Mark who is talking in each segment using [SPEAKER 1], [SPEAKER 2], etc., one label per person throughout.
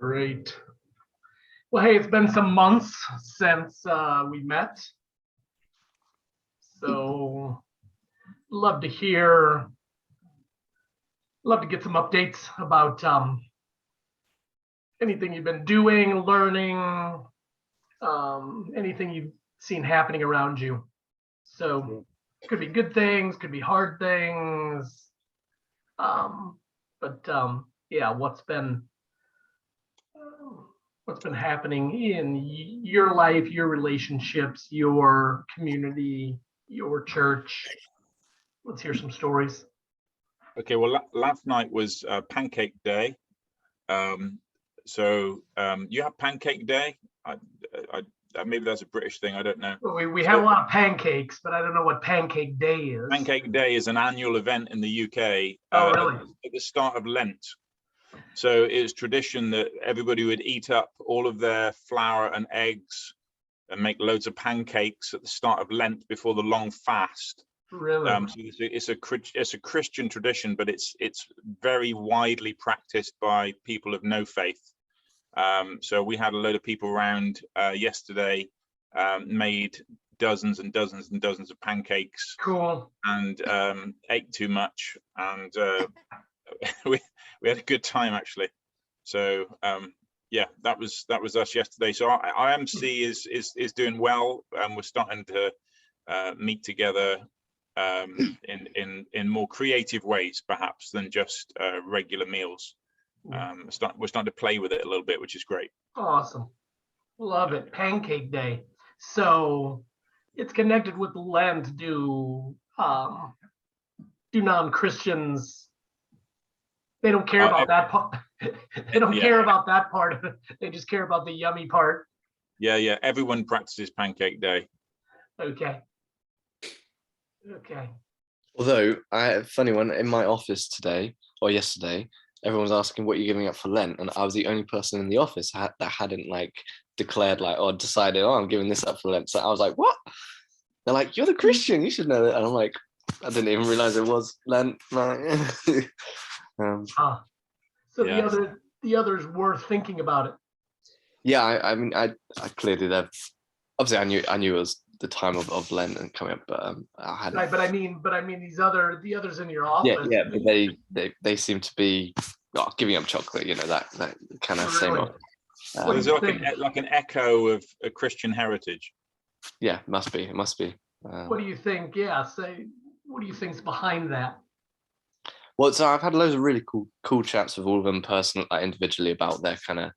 [SPEAKER 1] Great. Well, hey, it's been some months since we met. So love to get some updates about anything you've been doing, learning, anything you've seen happening around you. So it could be good things, could be hard things. Yeah, what's been happening in your life, your relationships, your community, your church? Let's hear some stories.
[SPEAKER 2] Okay, well, last night was Pancake Day. You have Pancake Day? Maybe that's a British thing, I don't know.
[SPEAKER 1] Well, we have a lot of pancakes, but I don't know what Pancake Day is.
[SPEAKER 2] Pancake Day is an annual event in the UK.
[SPEAKER 1] Oh, really?
[SPEAKER 2] At the start of Lent. So it's tradition that everybody would eat up all of their flour and eggs and make loads of pancakes at the start of Lent before the long fast.
[SPEAKER 1] Really?
[SPEAKER 2] So it's a Christian tradition, but it's very widely practiced by people of no faith. So we had a load of people around yesterday, made dozens and dozens and dozens of pancakes.
[SPEAKER 1] Cool.
[SPEAKER 2] And ate too much, and we had a good time actually. So yeah, that was us yesterday. So IMC is doing well, and we're starting to meet together in more creative ways perhaps than just regular meals. We're starting to play with it a little bit, which is great.
[SPEAKER 1] Awesome. Love it. Pancake Day. So it's connected with Lent. Do non-Christians, they don't care about that part. They don't care about that part of it. They just care about the yummy part.
[SPEAKER 2] Yeah. Everyone practices Pancake Day.
[SPEAKER 1] Okay.
[SPEAKER 3] Although a funny one, in my office today or yesterday, everyone was asking what you're giving up for Lent, and I was the only person in the office that hadn't declared or decided, I'm giving this up for Lent. So I was like, what? They're like, you're the Christian, you should know that. And I'm like, I didn't even realize it was Lent.
[SPEAKER 1] So the others were thinking about it.
[SPEAKER 3] Yeah, I mean, I clearly there. Obviously, I knew it was the time of Lent and coming up, but I hadn't.
[SPEAKER 1] Right, but I mean, the others in your office.
[SPEAKER 3] Yeah, but they seem to be giving up chocolate. That kind of same.
[SPEAKER 2] There's like an echo of a Christian heritage.
[SPEAKER 3] Yeah, it must be.
[SPEAKER 1] What do you think? Yeah, what do you think's behind that?
[SPEAKER 3] Well, so I've had loads of really cool chats with all of them personally, individually, about their kind of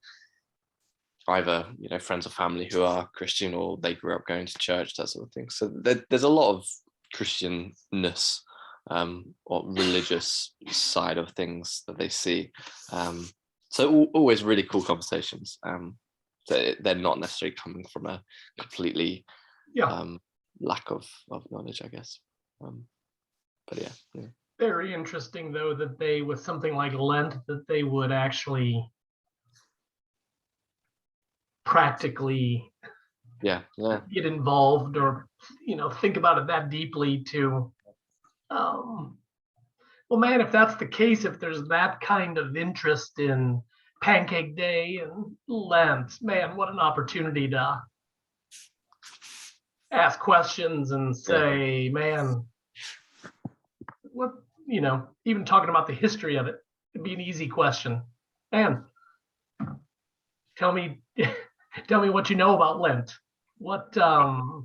[SPEAKER 3] either friends or family who are Christian or they grew up going to church, that sort of thing. So there's a lot of Christianness or religious side of things that they see. So always really cool conversations. They're not necessarily coming from a completely lack of knowledge, I guess. But yeah.
[SPEAKER 1] Very interesting, though, that they, with something like Lent, that they would actually practically get involved or think about it that deeply to well, man, if that's the case, if there's that kind of interest in Pancake Day and Lent, man, what an opportunity to ask questions and say, man, what, even talking about the history of it, it'd be an easy question. Man, tell me what you know about Lent. What that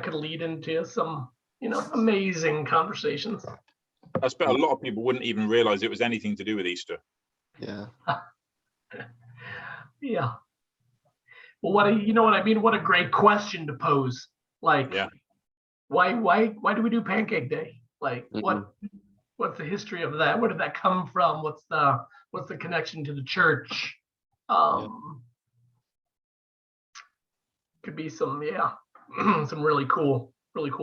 [SPEAKER 1] could lead into some amazing conversations.
[SPEAKER 2] I bet a lot of people wouldn't even realize it was anything to do with Easter.
[SPEAKER 3] Yeah.
[SPEAKER 1] Yeah. Well, what I mean? What a great question to pose. Like, why do we do Pancake Day? Like, what's the history of that? Where did that come from? What's the connection to the church? Could be some some really cool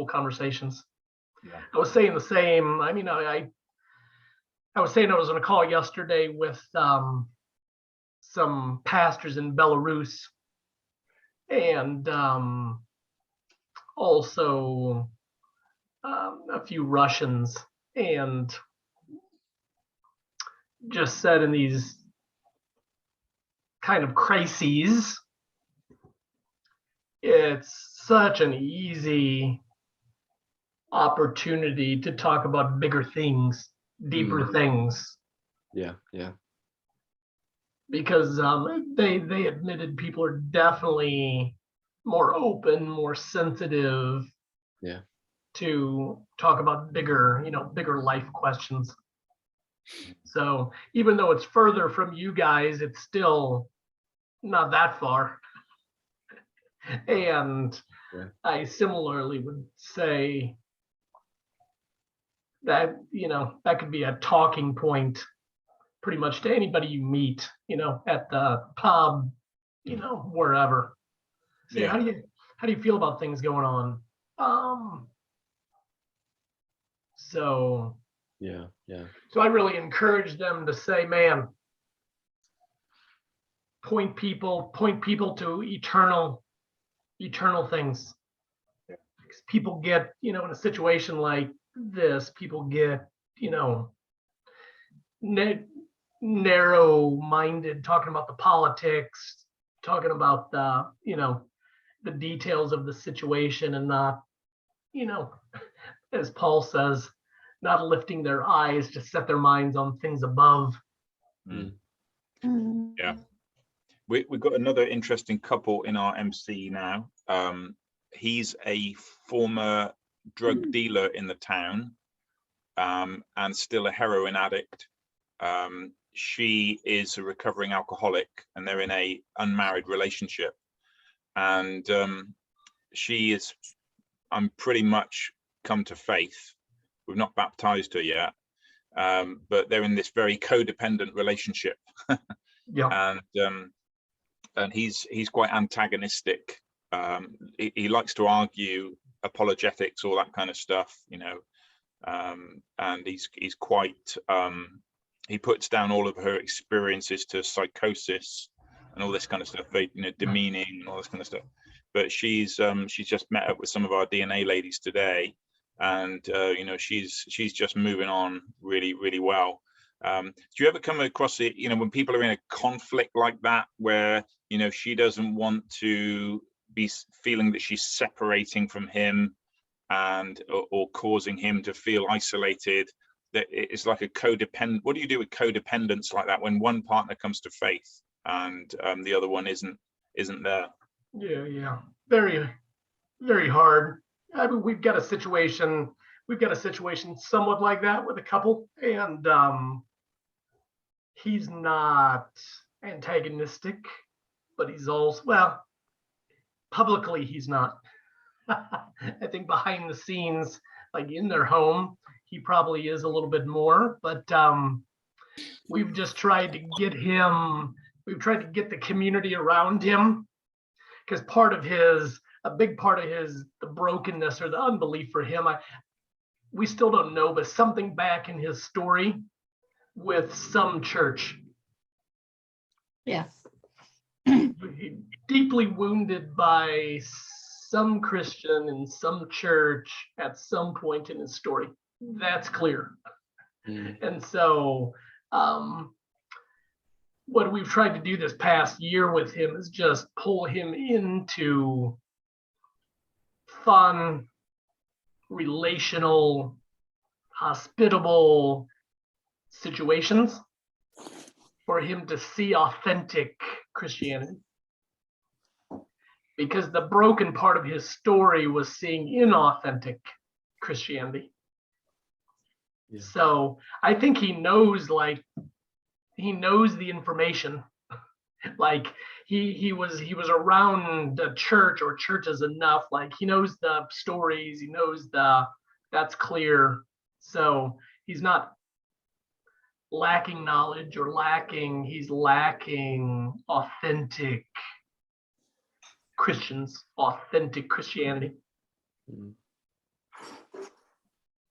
[SPEAKER 1] conversations. I was saying the same. I mean, I was saying I was on a call yesterday with some pastors in Belarus and also a few Russians, and just said in these kind of crises, it's such an easy opportunity to talk about bigger things, deeper things,
[SPEAKER 3] Yeah, yeah,
[SPEAKER 1] because they admitted people are definitely more open, more sensitive
[SPEAKER 3] yeah.
[SPEAKER 1] to talk about bigger, bigger life questions. So even though it's further from you guys, it's still not that far. And
[SPEAKER 3] Yeah.
[SPEAKER 1] I similarly would say that, that could be a talking point pretty much to anybody you meet, at the pub, wherever. Say,
[SPEAKER 2] Yeah.
[SPEAKER 1] how do you feel about things going on? So
[SPEAKER 3] Yeah, yeah.
[SPEAKER 1] So I really encourage them to say, man, point people to eternal things. Because people get, in a situation like this, people get, narrow-minded, talking about the politics, talking about the, the details of the situation, and not, as Paul says, not lifting their eyes to set their minds on things above.
[SPEAKER 2] Yeah. We've got another interesting couple in our MC now. He's a former drug dealer in the town, and still a heroin addict. She is a recovering alcoholic, and they're in a unmarried relationship. And she is, I'm pretty much come to faith. We've not baptized her yet, but they're in this very codependent relationship.
[SPEAKER 1] Yeah.
[SPEAKER 2] And he's quite antagonistic. He likes to argue apologetics, all that kind of stuff, and he's quite he puts down all of her experiences to psychosis and all this kind of stuff, demeaning and all this kind of stuff. But she's just met up with some of our DNA ladies today, and she's just moving on really, really well. Do you ever come across it, when people are in a conflict like that, where she doesn't want to be feeling that she's separating from him, and or causing him to feel isolated, that it's like a codependent? What do you do with codependence like that, when one partner comes to faith and the other one isn't there?
[SPEAKER 1] Yeah. Very, very hard. I mean, we've got a situation somewhat like that with a couple, and he's not antagonistic, but he's also, well, publicly he's not. I think behind the scenes, like in their home, he probably is a little bit more, but we've just tried to get the community around him, because a big part of the brokenness or the unbelief for him, we still don't know, but something back in his story with some church.
[SPEAKER 4] Yeah.
[SPEAKER 1] Deeply wounded by some Christian in some church at some point in his story. That's clear. And so what we've tried to do this past year with him is just pull him into fun, relational, hospitable situations for him to see authentic Christianity. Because the broken part of his story was seeing inauthentic Christianity. Yeah. So I think he knows the information. Like he was around a church or churches enough. Like he knows the stories, he knows that's clear. So he's not lacking knowledge he's lacking authentic Christians, authentic Christianity.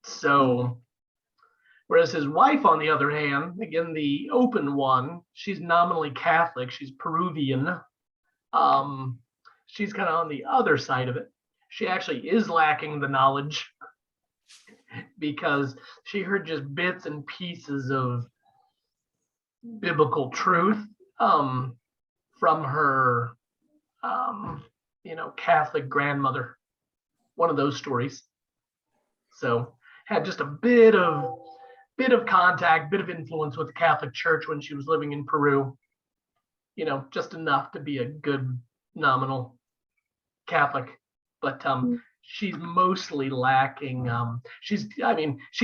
[SPEAKER 1] So, whereas his wife, on the other hand, again, the open one, she's nominally Catholic, she's Peruvian. She's kind of on the other side of it. She actually is lacking the knowledge, because she heard just bits and pieces of biblical truth. from her, Catholic grandmother. One of those stories. So had just a bit of contact, bit of influence with the Catholic Church when she was living in Peru. Just enough to be a good nominal Catholic, but she's mostly lacking. She's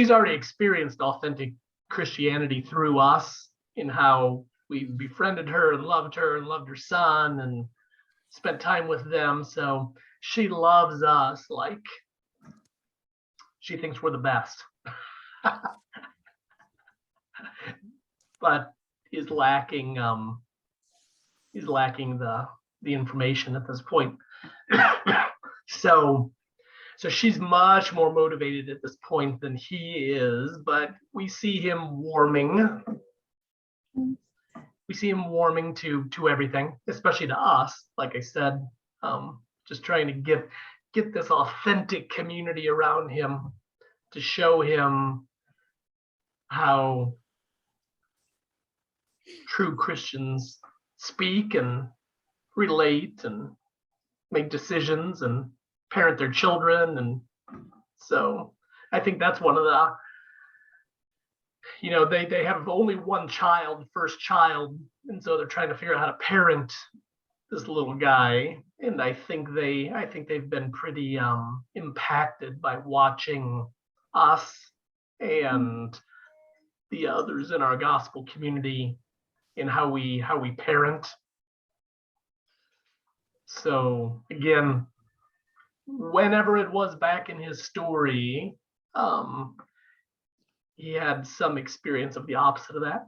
[SPEAKER 1] already experienced authentic Christianity through us in how we befriended her and loved her son and spent time with them. So she loves us like she thinks we're the best, but is lacking the information at this point. So she's much more motivated at this point than he is, but we see him warming. We see him warming to everything, especially to us. Like I said, just trying to get this authentic community around him to show him how true Christians speak and relate and make decisions and parent their children. And so I think that's one of the, they have only one child, first child, and so they're trying to figure out how to parent this little guy. And I think they've been pretty impacted by watching us and the others in our gospel community in how we parent. So again, whenever it was back in his story, he had some experience of the opposite of that.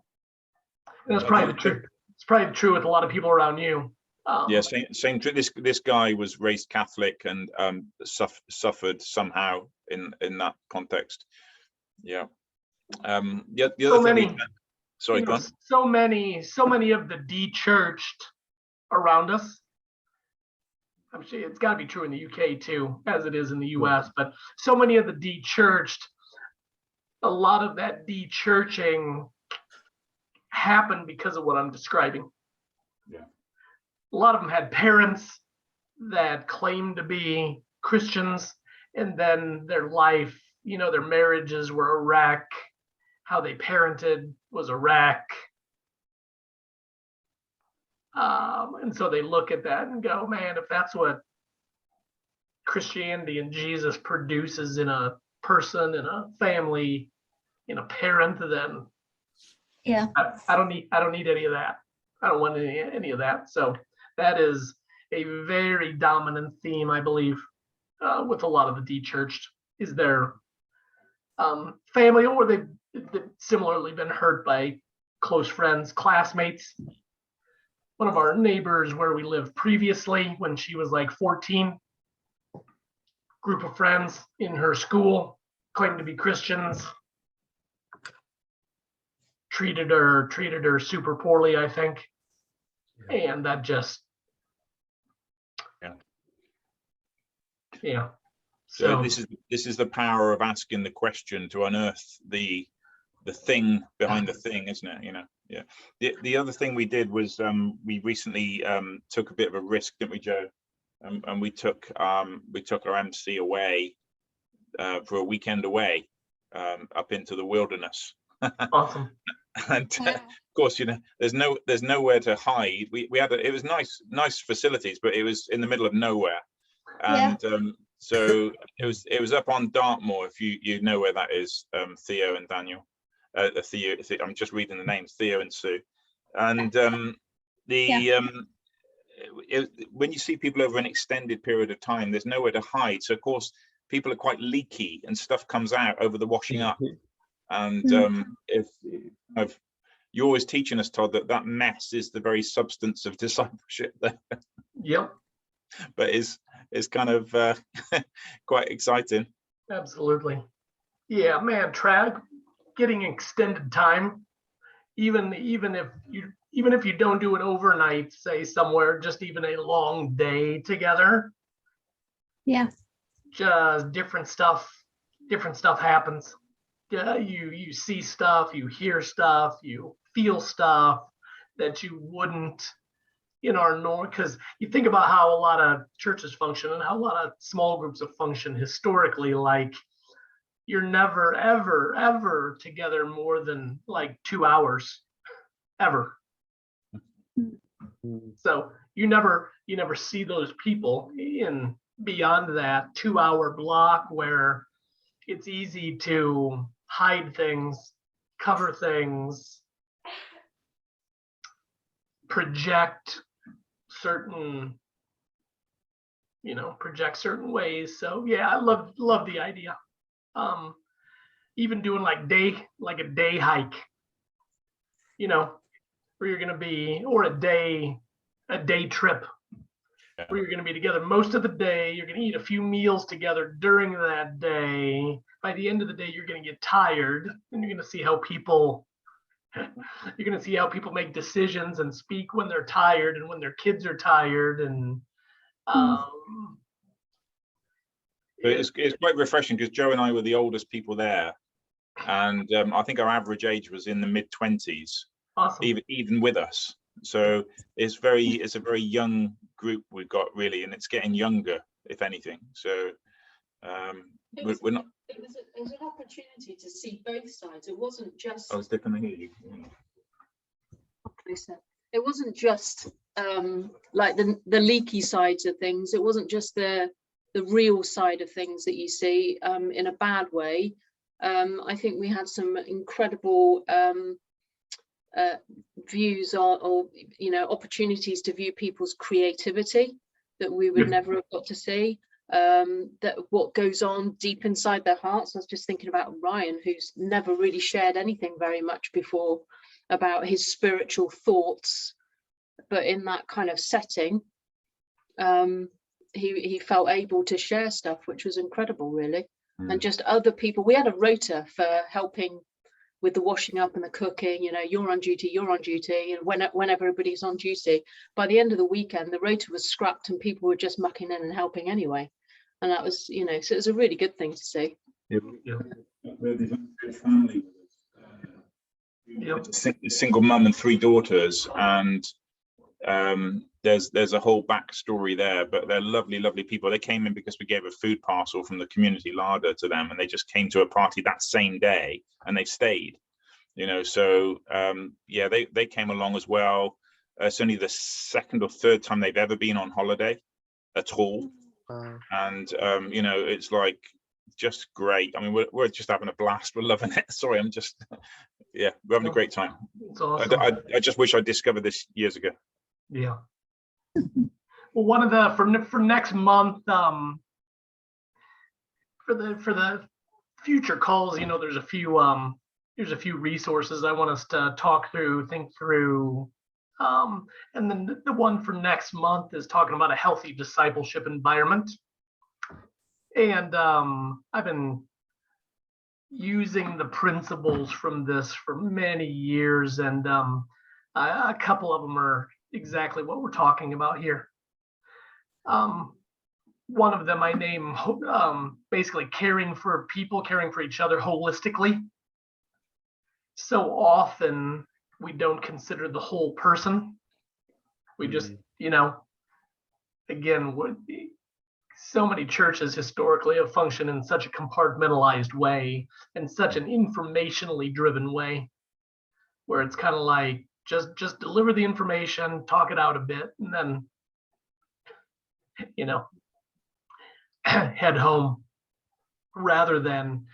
[SPEAKER 1] And that's probably the truth. It's probably true with a lot of people around you.
[SPEAKER 2] Yeah, same. This guy was raised Catholic and suffered somehow in that context. Yeah. The other thing. Sorry, go on.
[SPEAKER 1] So many of the de-churched around us. I'm sure it's got to be true in the UK too, as it is in the US. But so many of the de-churched, a lot of that de-churching happened because of what I'm describing.
[SPEAKER 2] Yeah.
[SPEAKER 1] A lot of them had parents that claimed to be Christians, and then their life, their marriages were a wreck. How they parented was a wreck. And so they look at that and go, man, if that's what Christianity and Jesus produces in a person, in a family, in a parent, then
[SPEAKER 4] yeah,
[SPEAKER 1] I don't need any of that. I don't want any of that. So that is a very dominant theme, I believe, with a lot of the de-churched, is their family, or they've similarly been hurt by close friends, classmates. One of our neighbors where we lived previously, when she was like 14, group of friends in her school claimed to be Christians, treated her super poorly, I think. And that just, yeah.
[SPEAKER 2] So this is the power of asking the question to unearth the thing behind the thing, isn't it? Yeah. The other thing we did was we recently took a bit of a risk, didn't we, Joe? And we took our MC away for a weekend away up into the wilderness.
[SPEAKER 1] Awesome.
[SPEAKER 2] And of course, there's nowhere to hide. We had it was nice facilities, but it was in the middle of nowhere. And so it was up on Dartmoor, if you know where that is, Theo and Daniel. Theo, I'm just reading the names, Theo and Sue. And when you see people over an extended period of time, there's nowhere to hide. So of course, people are quite leaky and stuff comes out over the washing up. And you're always teaching us, Todd, that mess is the very substance of discipleship.
[SPEAKER 1] Yep.
[SPEAKER 2] But it's kind of quite exciting.
[SPEAKER 1] Absolutely. Yeah, man, getting extended time, even if you don't do it overnight, say somewhere, just even a long day together.
[SPEAKER 4] Yeah.
[SPEAKER 1] Just different stuff happens. You see stuff, you hear stuff, you feel stuff that you wouldn't in our norm, because you think about how a lot of churches function and how a lot of small groups have functioned historically, like you're never, ever, ever together more than like 2 hours, ever. So you never see those people in beyond that 2-hour block where it's easy to hide things, cover things, project certain ways. So yeah, I love the idea. Even doing like a day hike, where you're gonna be, or a day trip where you're gonna be together most of the day. You're gonna eat a few meals together during that day. By the end of the day, you're gonna get tired, and you're gonna see how people make decisions and speak when they're tired and when their kids are tired. And
[SPEAKER 2] but it's quite refreshing because Joe and I were the oldest people there, and I think our average age was in the mid-20s.
[SPEAKER 1] Awesome.
[SPEAKER 2] Even with us. So it's a very young group we've got, really, and it's getting younger, if anything. So we're not.
[SPEAKER 5] It was an opportunity to see both sides. It wasn't just.
[SPEAKER 2] I was different to hear you.
[SPEAKER 5] It wasn't just like the leaky sides of things. It wasn't just the real side of things that you see in a bad way. I think we had some incredible views or opportunities to view people's creativity that we would never have got to see, that what goes on deep inside their hearts. I was just thinking about Ryan, who's never really shared anything very much before about his spiritual thoughts, but in that kind of setting he felt able to share stuff, which was incredible, really. And just other people, we had a rota for helping with the washing up and the cooking, you're on duty, and when everybody's on duty. By the end of the weekend, the rota was scrapped and people were just mucking in and helping anyway. And that was, so it was a really good thing to see.
[SPEAKER 2] Yeah. Family. A single mum and 3 daughters, and there's a whole backstory there, but they're lovely people. They came in because we gave a food parcel from the community larder to them, and they just came to a party that same day and they stayed, so they came along as well. It's only the 2nd or 3rd time they've ever been on holiday at all. And it's like just great. I mean, we're just having a blast. We're loving it. Sorry, I'm just we're having a great time.
[SPEAKER 1] It's awesome.
[SPEAKER 2] I just wish I discovered this years ago.
[SPEAKER 1] Yeah. Well, one of the for next month, for the future calls, there's a few resources I want us to talk through, think through, and then the one for next month is talking about a healthy discipleship environment. And I've been using the principles from this for many years, and a couple of them are exactly what we're talking about here. One of them I name basically caring for people, caring for each other holistically. So often we don't consider the whole person. We just, again, so many churches historically have functioned in such a compartmentalized way and such an informationally driven way, where it's kind of like just deliver the information, talk it out a bit, and then head home, rather than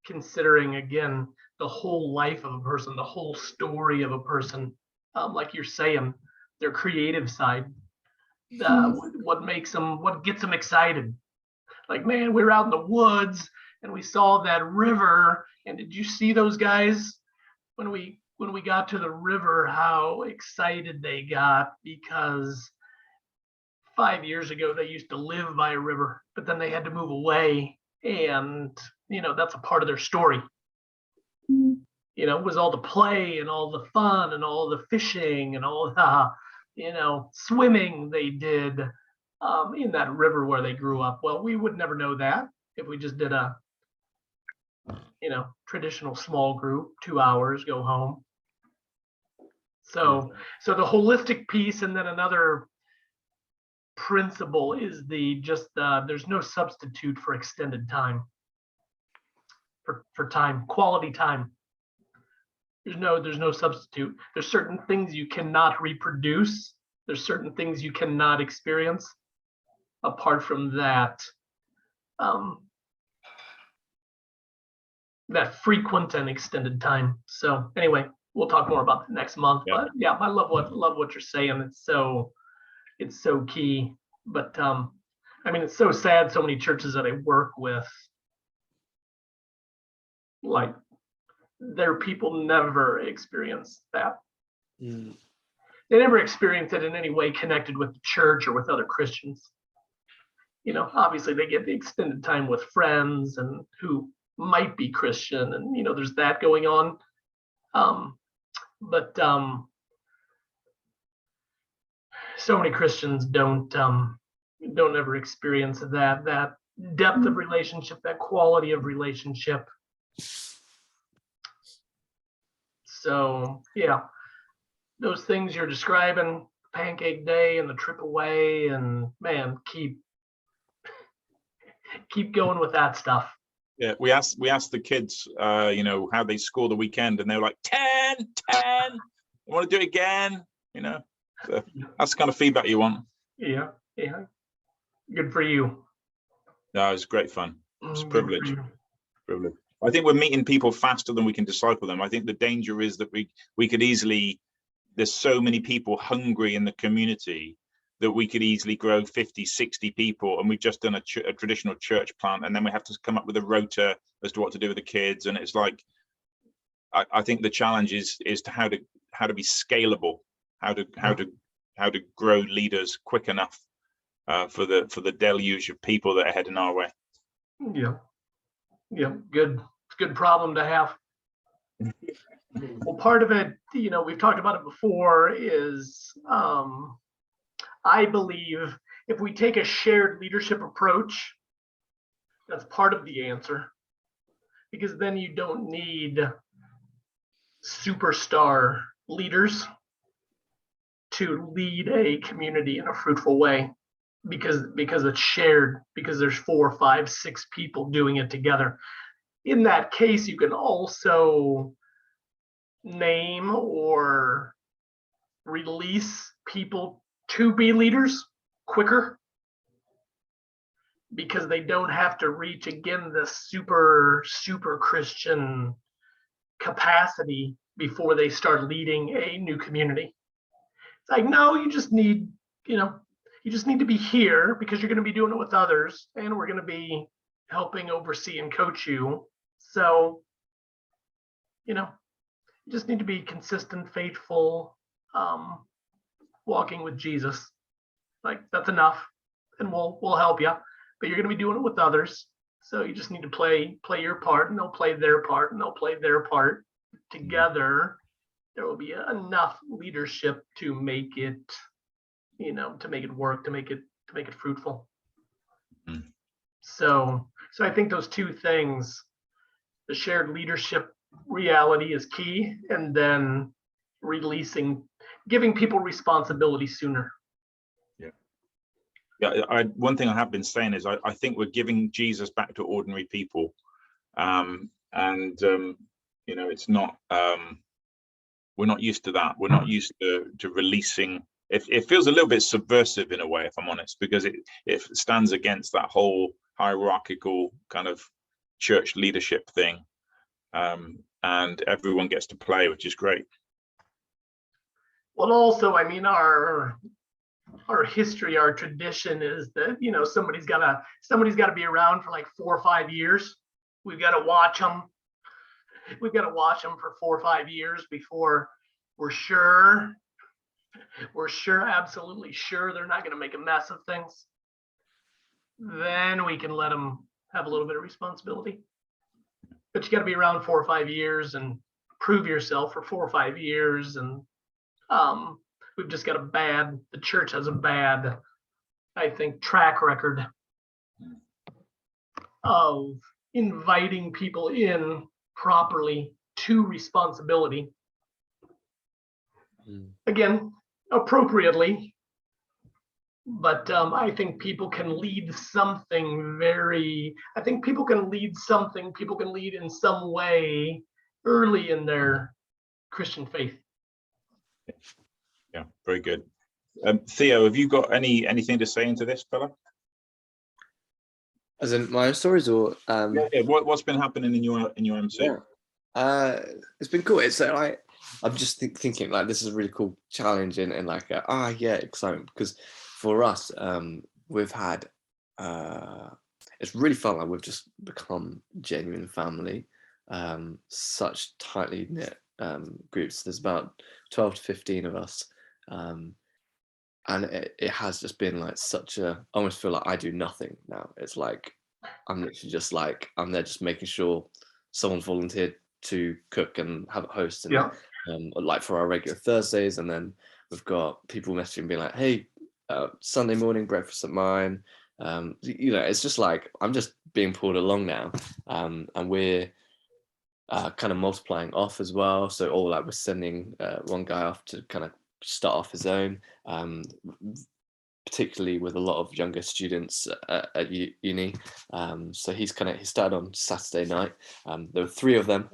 [SPEAKER 1] considering, again, the whole life of a person, the whole story of a person, like you're saying, their creative side, what makes them, what gets them excited. Like, man, we were out in the woods and we saw that river, and did you see those guys when we got to the river, how excited they got, because 5 years ago they used to live by a river, but then they had to move away, and that's a part of their story. It was all the play and all the fun and all the fishing and all the swimming they did in that river where they grew up. Well, we would never know that if we just did a traditional small group, 2 hours, go home. So the holistic piece, and then another principle is there's no substitute for extended time, for time, quality time. There's no substitute. There's certain things you cannot reproduce. There's certain things you cannot experience. Apart from that, that frequent and extended time. So anyway, we'll talk more about that next month.
[SPEAKER 2] Yeah.
[SPEAKER 1] But yeah, I love what you're saying. It's so key. But I mean, it's so sad. So many churches that I work with, like, their people never experience that.
[SPEAKER 3] Mm.
[SPEAKER 1] They never experience it in any way connected with the church or with other Christians. You know, obviously they get the extended time with friends and who might be Christian, and you know, there's that going on. But so many Christians don't ever experience that depth of relationship, that quality of relationship. So yeah, those things you're describing, Pancake Day and the trip away, and man, keep going with that stuff.
[SPEAKER 2] Yeah, we asked the kids, you know, how they score the weekend, and they were like 10. I want to do it again. You know, so that's the kind of feedback you want.
[SPEAKER 1] Yeah. Good for you.
[SPEAKER 2] No, it was great fun. It's a
[SPEAKER 1] Good for
[SPEAKER 2] privilege.
[SPEAKER 1] you.
[SPEAKER 2] I think we're meeting people faster than we can disciple them. I think the danger is that we could easily, there's so many people hungry in the community that we could easily grow 50, 60 people, and we've just done a traditional church plant, and then we have to come up with a rota as to what to do with the kids. And it's like, I think the challenge is to how to be scalable, how to grow leaders quick enough for the deluge of people that are heading our way.
[SPEAKER 1] Yeah, good. It's a good problem to have. Well, part of it, you know, we've talked about it before, is I believe if we take a shared leadership approach, that's part of the answer, because then you don't need superstar leaders to lead a community in a fruitful way, because it's shared, because there's 4, 5, 6 people doing it together. In that case, you can also name or release people to be leaders quicker, because they don't have to reach, again, the super Christian capacity before they start leading a new community. It's like, no, you just need to be here, because you're going to be doing it with others, and we're going to be helping oversee and coach you. So, you know, you just need to be consistent, faithful, walking with Jesus. Like, that's enough, and we'll help you. But you're going to be doing it with others, so you just need to play your part, and they'll play their part, and they'll play their part. Together, there will be enough leadership to make it, you know, to make it work, to make it fruitful.
[SPEAKER 2] Mm.
[SPEAKER 1] So I think those two things, the shared leadership reality is key, and then giving people responsibility sooner.
[SPEAKER 2] Yeah, one thing I have been saying is I think we're giving Jesus back to ordinary people, and you know, it's not, we're not used to that. We're not used to releasing. It feels a little bit subversive in a way, if I'm honest, because it stands against that whole hierarchical kind of church leadership thing, and everyone gets to play, which is great.
[SPEAKER 1] Well, also, I mean, our history, our tradition is that, you know, somebody's got to be around for like 4 or 5 years. We've got to watch them. We've got to watch them for 4 or 5 years before we're sure, absolutely sure they're not going to make a mess of things. Then we can let them have a little bit of responsibility. But you got to be around 4 or 5 years and prove yourself for 4 or 5 years. And we've just got the church has a bad, I think, track record of inviting people in properly to responsibility. again, appropriately. But I think people can lead something people can lead in some way early in their Christian faith.
[SPEAKER 2] Yeah, very good. Theo, have you got anything to say into this, fella?
[SPEAKER 3] As in my own stories, or
[SPEAKER 2] Yeah, what's been happening in your MC?
[SPEAKER 3] Yeah. It's been cool. It's like I'm just thinking like this is a really cool challenge and like excitement, because for us we've had it's really felt like we've just become genuine family, such tightly knit groups. There's about 12 to 15 of us, and it has just been like I almost feel like I do nothing now. It's like I'm literally just like I'm there just making sure someone's volunteered to cook and have a host, and like for our regular Thursdays, and then we've got people messaging being like, hey, Sunday morning breakfast at mine. It's just like I'm just being pulled along now, and we're kind of multiplying off as well. So we're sending one guy off to kind of start off his own, particularly with a lot of younger students at uni. So he started on Saturday night. There were 3 of them,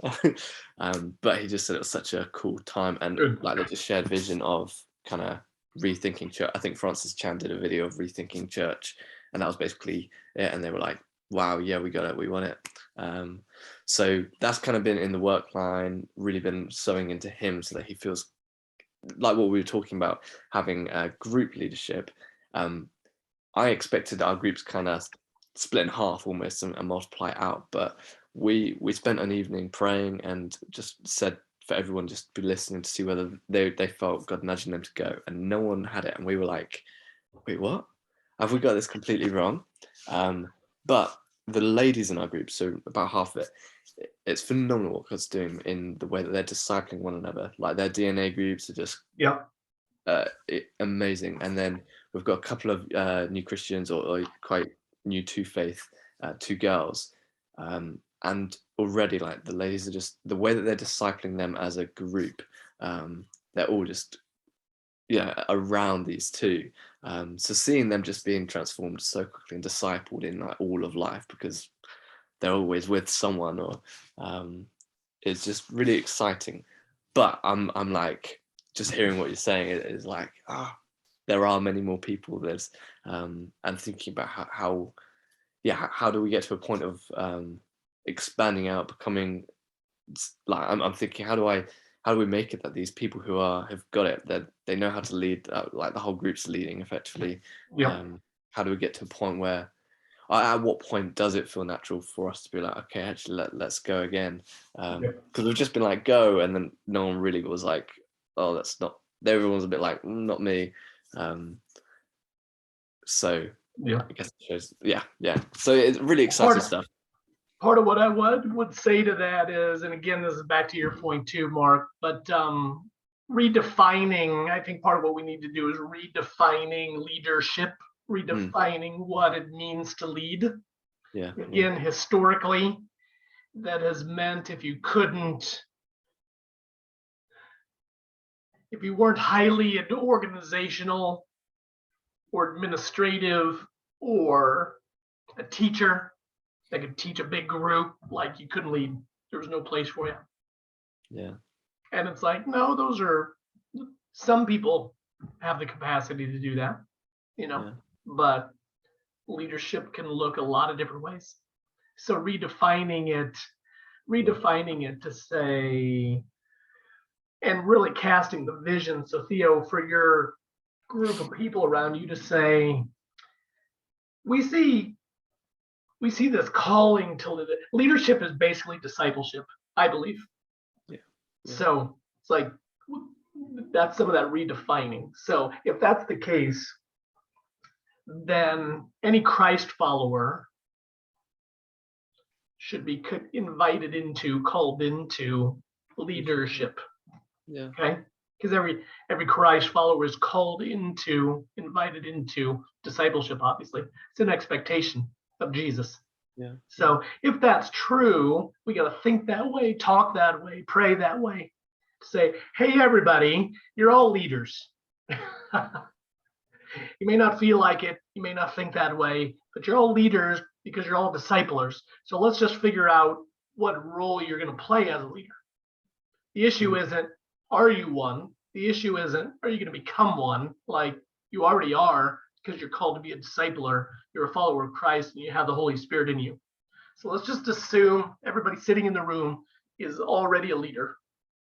[SPEAKER 3] but he just said it was such a cool time, and like they just shared vision of kind of rethinking church. I think Francis Chan did a video of rethinking church, and that was basically it. And they were like, wow, yeah, we got it, we want it. So that's kind of been in the work line, really been sewing into him so that he feels like what we were talking about, having group leadership. I expected our groups kind of split in half almost and multiply out, but we spent an evening praying and just said for everyone just be listening to see whether they felt God nudging them to go, and no one had it, and we were like, wait, what? Have we got this completely wrong? But the ladies in our group, so about half of it, it's phenomenal what God's doing in the way that they're discipling one another. Like their DNA groups are just amazing. And then we've got a couple of new Christians or quite new to faith, 2 girls. And already like the ladies are just, the way that they're discipling them as a group, they're all just around these 2. So seeing them just being transformed so quickly and discipled in like all of life, because they're always with someone, or it's just really exciting. But I'm like, just hearing what you're saying is like, there are many more people. There's and thinking about how do we get to a point of expanding out, becoming like I'm thinking, how do we make it that these people who have got it, that they know how to lead, like the whole group's leading effectively. How do we get to a point where at what point does it feel natural for us to be like, okay, actually let's go again? Because we've just been like, go, and then no one really was like, oh, that's not, everyone's a bit like, not me. So I guess it shows, so it's really exciting stuff.
[SPEAKER 1] Part of what I would say to that is, and again, this is back to your point too, Mark, but redefining, I think part of what we need to do is redefining leadership, redefining what it means to lead. Again, historically, that has meant if you weren't highly organizational or administrative or a teacher that could teach a big group, like you couldn't lead. There was no place for you. And it's like, no, some people have the capacity to do that, but leadership can look a lot of different ways. So redefining it to say, and really casting the vision. So Theo, for your group of people around you to say, we see this calling to leadership is basically discipleship, I believe. So it's like, that's some of that redefining. So if that's the case, then any Christ follower should be called into leadership. Okay, because every Christ follower is invited into discipleship. Obviously, it's an expectation of Jesus. So if that's true, we got to think that way, talk that way, pray that way. say, hey, everybody, you're all leaders. You may not feel like it, you may not think that way, but you're all leaders because you're all disciplers. So let's just figure out what role you're going to play as a leader. The issue isn't, are you one? The issue isn't, are you going to become one? Like you already are, because you're called to be a discipler. You're a follower of Christ and you have the Holy Spirit in you. So let's just assume everybody sitting in the room is already a leader.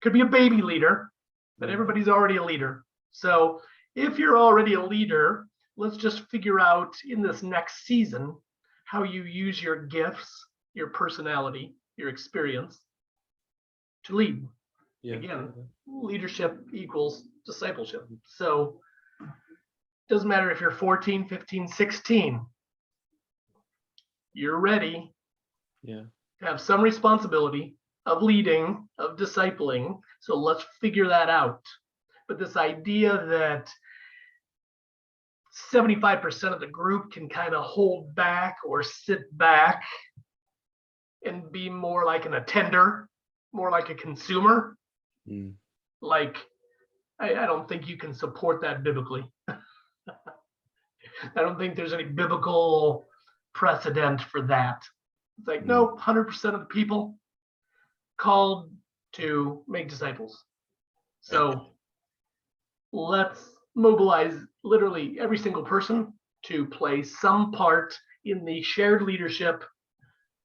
[SPEAKER 1] Could be a baby leader, but everybody's already a leader. So if you're already a leader, let's just figure out in this next season how you use your gifts, your personality, your experience to lead. Again, leadership equals discipleship. So it doesn't matter if you're 14, 15, 16, you're ready to have some responsibility of leading, of discipling. So let's figure that out. But this idea that 75% of the group can kind of hold back or sit back and be more like an attender, more like a consumer, like I don't think you can support that biblically. I don't think there's any biblical precedent for that. It's like, no, 100% of the people called to make disciples. So let's mobilize literally every single person to play some part in the shared leadership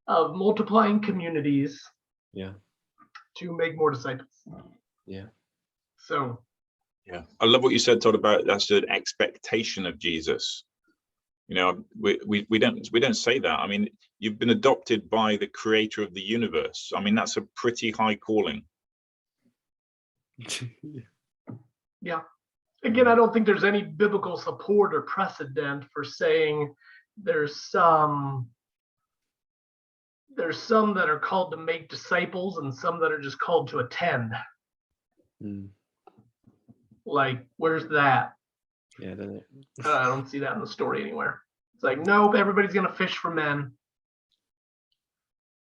[SPEAKER 1] of multiplying communities to make more disciples. So
[SPEAKER 2] I love what you said, Todd, about that's an expectation of Jesus. You know, we don't say that. I mean, you've been adopted by the creator of the universe. I mean, that's a pretty high calling.
[SPEAKER 1] Again, I don't think there's any biblical support or precedent for saying there's some that are called to make disciples and some that are just called to attend. Like, where's that? I don't see that in the story anywhere. It's like, nope, everybody's going to fish for men.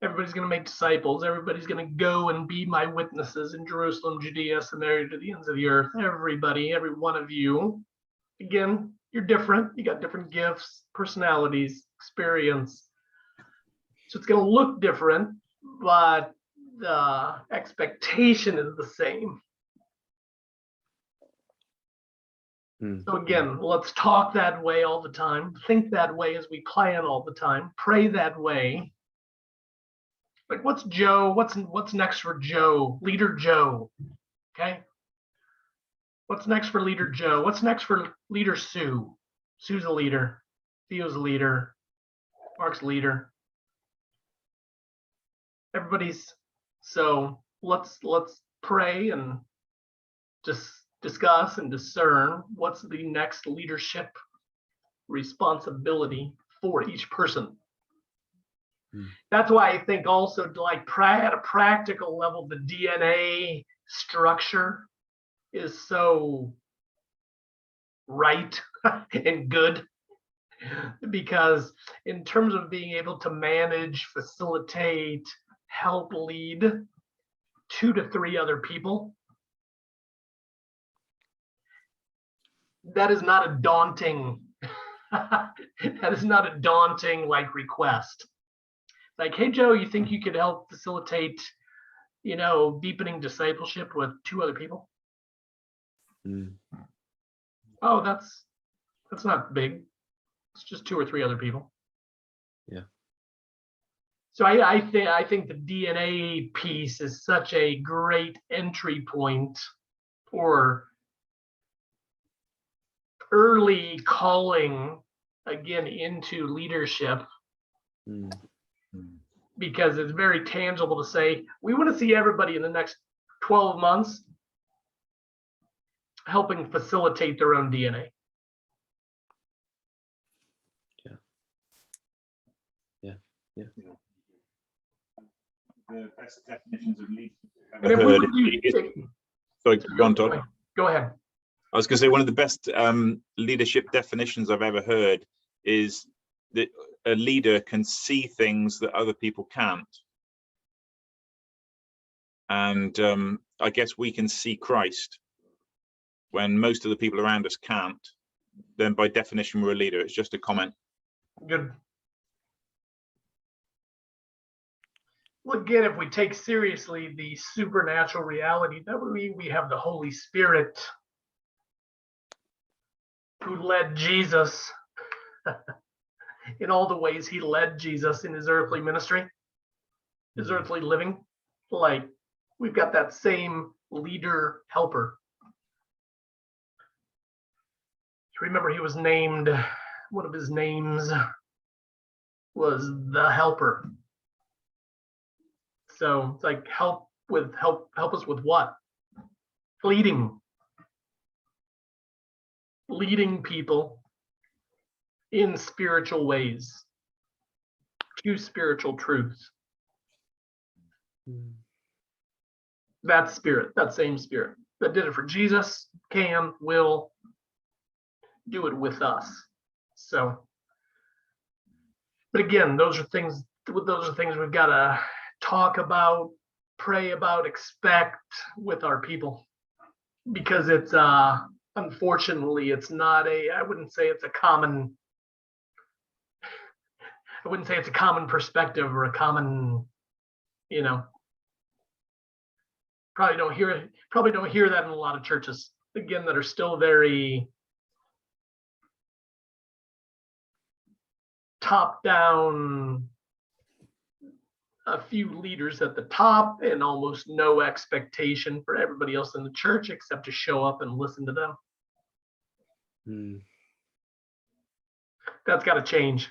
[SPEAKER 1] Everybody's going to make disciples. Everybody's going to go and be my witnesses in Jerusalem, Judea, Samaria, to the ends of the earth. Everybody, every one of you. Again, you're different. You got different gifts, personalities, experience. So it's going to look different, but the expectation is the same. So again, let's talk that way all the time. Think that way as we plan all the time. Pray that way. Like, what's Joe? What's next for Joe? Leader Joe. Okay. What's next for Leader Joe? What's next for Leader Sue? Sue's a leader. Theo's a leader. Mark's a leader. Everybody's. So let's pray and just discuss and discern what's the next leadership responsibility for each person. That's why I think also, like, at a practical level, the DNA structure is so right and good, because in terms of being able to manage, facilitate, help lead 2 to 3 other people, that is not a daunting like request. Like, hey, Joe, you think you could help facilitate, deepening discipleship with 2 other people? Oh, that's not big. It's just 2 or 3 other people. So I think the DNA piece is such a great entry point for early calling again into leadership. Because it's very tangible to say, we want to see everybody in the next 12 months helping facilitate their own DNA.
[SPEAKER 2] The best definitions of leadership. Sorry, go on, Todd.
[SPEAKER 1] Go ahead.
[SPEAKER 2] I was going to say, one of the best leadership definitions I've ever heard is that a leader can see things that other people can't. And I guess we can see Christ when most of the people around us can't. Then by definition, we're a leader. It's just a comment.
[SPEAKER 1] Good. Well, again, if we take seriously the supernatural reality that we have the Holy Spirit who led Jesus in all the ways he led Jesus in his earthly ministry, his earthly living. Like, we've got that same leader helper. Remember, he was named, one of his names was the helper. So it's like help us with what? Leading people in spiritual ways to spiritual truths. That spirit, that same spirit that did it for Jesus will do it with us. So, but again, those are things we've got to talk about, pray about, expect with our people, because it's unfortunately it's not I wouldn't say it's a common perspective or a common, probably don't hear that in a lot of churches, again, that are still very top down, a few leaders at the top and almost no expectation for everybody else in the church except to show up and listen to them. That's got to change.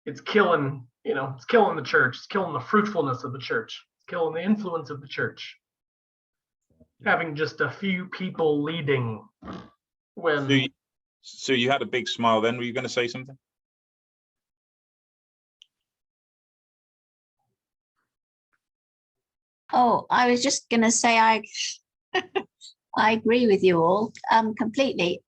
[SPEAKER 1] It's killing, it's killing the church. It's killing the fruitfulness of the church. It's killing the influence of the church. Having just a few people leading when...
[SPEAKER 2] So you had a big smile then. Were you going to say something?
[SPEAKER 4] Oh, I was just going to say I agree with you all completely.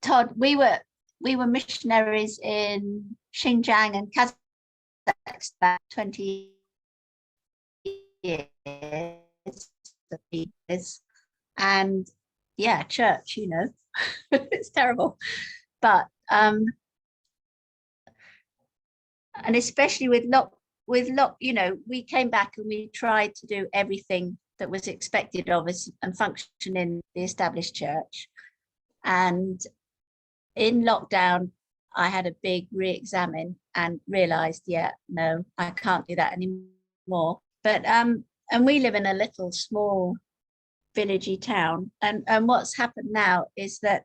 [SPEAKER 4] Todd, we were missionaries in Xinjiang and Kazakhstan about 20 years, and yeah, church, it's terrible, but and especially with we came back and we tried to do everything that was expected of us and function in the established church. And in lockdown, I had a big re-examine and realized, no, I can't do that anymore. But and we live in a little small villagey town, and what's happened now is that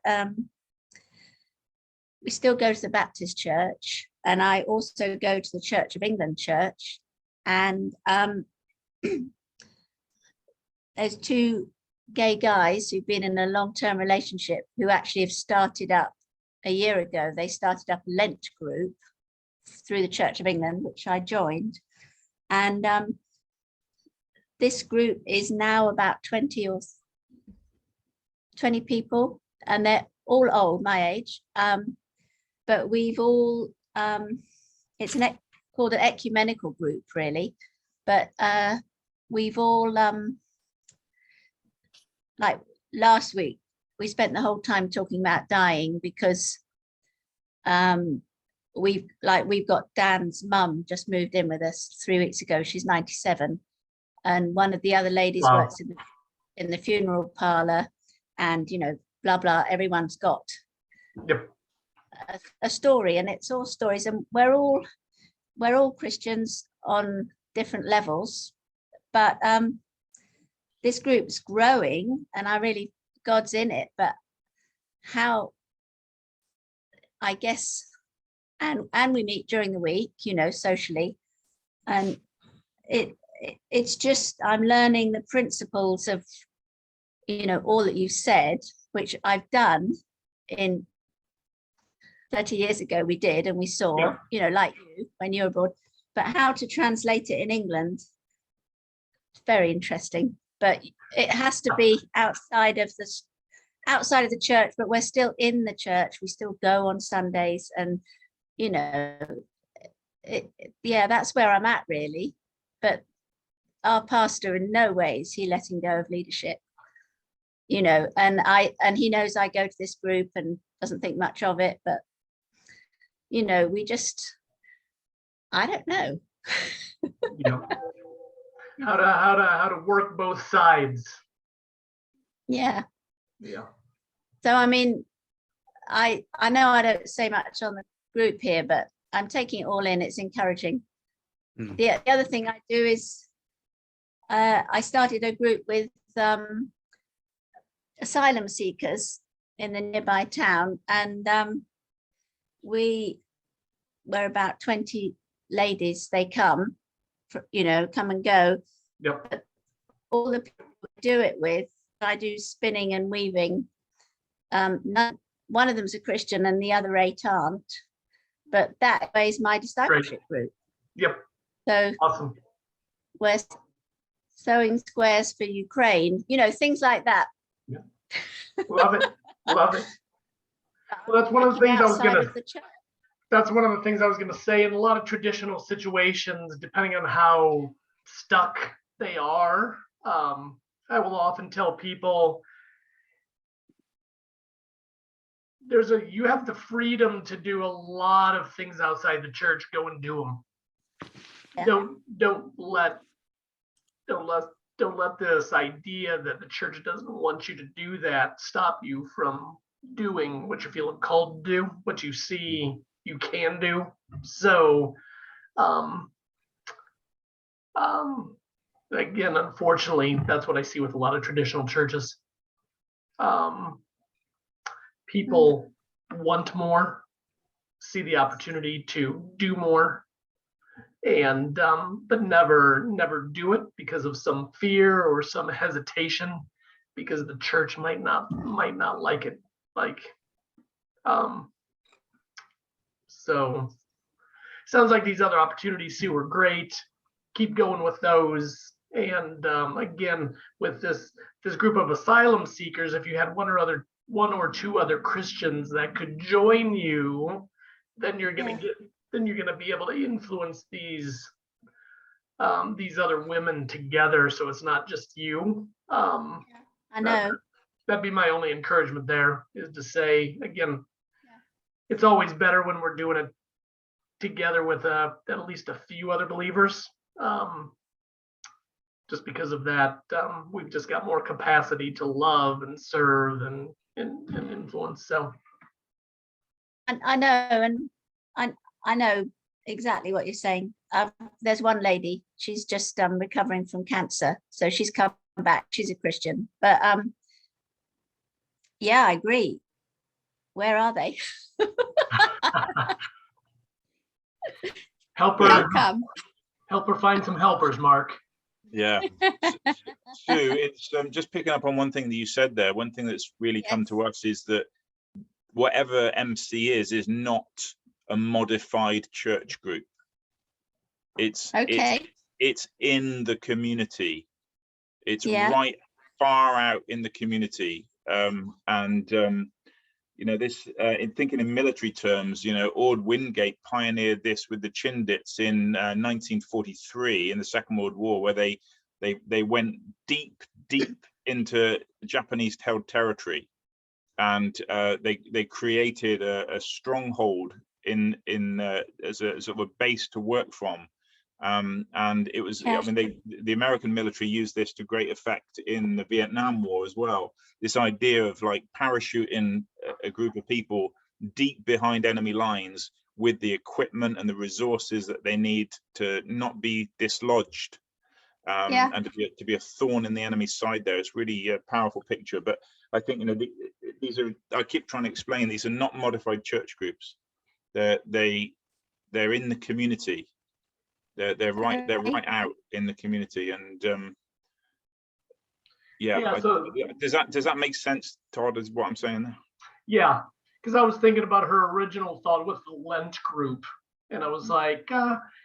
[SPEAKER 4] we still go to the Baptist church, and I also go to the Church of England church, and there's two gay guys who've been in a long-term relationship who actually have started up a year ago. They started up a Lent group through the Church of England, which I joined, and this group is now about 20 people, and they're all old, my age, but we've all it's called an ecumenical group, really, but we've all like last week we spent the whole time talking about dying, because we've got Dan's mum just moved in with us 3 weeks ago. She's 97, and one of the other ladies works in the funeral parlor, and blah blah, everyone's got a story, and it's all stories, and we're all Christians on different levels, but this group's growing, and God's in it, but how, I guess, and we meet during the week, socially, and it's just, I'm learning the principles of all that you've said, which I've done in 30 years ago. We did, and we saw, like you when you were abroad, but how to translate it in England, it's very interesting. But it has to be outside of the church, but we're still in the church. We still go on Sundays, and yeah, that's where I'm at really. But our pastor, in no ways he letting go of leadership, you know, and he knows I go to this group and doesn't think much of it, but you know, I don't know.
[SPEAKER 1] You know, how to work both sides.
[SPEAKER 4] Yeah.
[SPEAKER 1] Yeah.
[SPEAKER 4] So I mean, I know I don't say much on the group here, but I'm taking it all in. It's encouraging. The other thing I do is I started a group with asylum seekers in the nearby town, and we were about 20 ladies. They come, you know, come and go.
[SPEAKER 1] Yep.
[SPEAKER 4] But all the people we do it with, I do spinning and weaving. One of them's a Christian and the other 8 aren't, but that is my discipleship group.
[SPEAKER 1] Yep.
[SPEAKER 4] So
[SPEAKER 1] Awesome.
[SPEAKER 4] we're sewing squares for Ukraine, you know, things like that.
[SPEAKER 1] Yeah. Love it. Love it. Well, that's one of the things I was
[SPEAKER 4] Outside
[SPEAKER 1] gonna.
[SPEAKER 4] of the church.
[SPEAKER 1] That's one of the things I was gonna say. In a lot of traditional situations, depending on how stuck they are, I will often tell people you have the freedom to do a lot of things outside the church. Go and do them.
[SPEAKER 4] Yeah.
[SPEAKER 1] Don't let this idea that the church doesn't want you to do that stop you from doing what you're feeling called to do, what you see you can do. So again, unfortunately, that's what I see with a lot of traditional churches. People want more, see the opportunity to do more, and but never do it because of some fear or some hesitation, because the church might not like it. So sounds like these other opportunities, Sue, are great. Keep going with those. And again, with this group of asylum seekers, if you had one or two other Christians that could join you, then you're gonna be able to influence these other women together, so it's not just you.
[SPEAKER 4] I know.
[SPEAKER 1] That'd be my only encouragement there, is to say, again, it's always better when we're doing it together with at least a few other believers. Just because of that, we've just got more capacity to love and serve and influence. So,
[SPEAKER 4] and I know, and I know exactly what you're saying. There's one lady, she's just recovering from cancer, so she's come back. She's a Christian, but yeah, I agree. Where are they?
[SPEAKER 1] help her find some helpers, Mark.
[SPEAKER 2] Yeah. Sue, it's just picking up on one thing that you said there. One thing that's really come to us is that whatever MC is not a modified church group. It's in the community. It's right far out in the community. You know, this in thinking in military terms, you know, Ord Wingate pioneered this with the Chindits in 1943 in the Second World War, where they went deep into Japanese-held territory, and they created a stronghold in as a sort of a base to work from. And it was, I mean, the American military used this to great effect in the Vietnam War as well. This idea of like parachuting a group of people deep behind enemy lines with the equipment and the resources that they need to not be dislodged, and to be a thorn in the enemy's side there. It's really a powerful picture. But I think, you know, these are, I keep trying to explain, these are not modified church groups. They're in the community. They're right out in the community. And
[SPEAKER 1] So
[SPEAKER 2] does that make sense, Todd, is what I'm saying there?
[SPEAKER 1] Yeah, because I was thinking about her original thought with the Lent group, and I was like,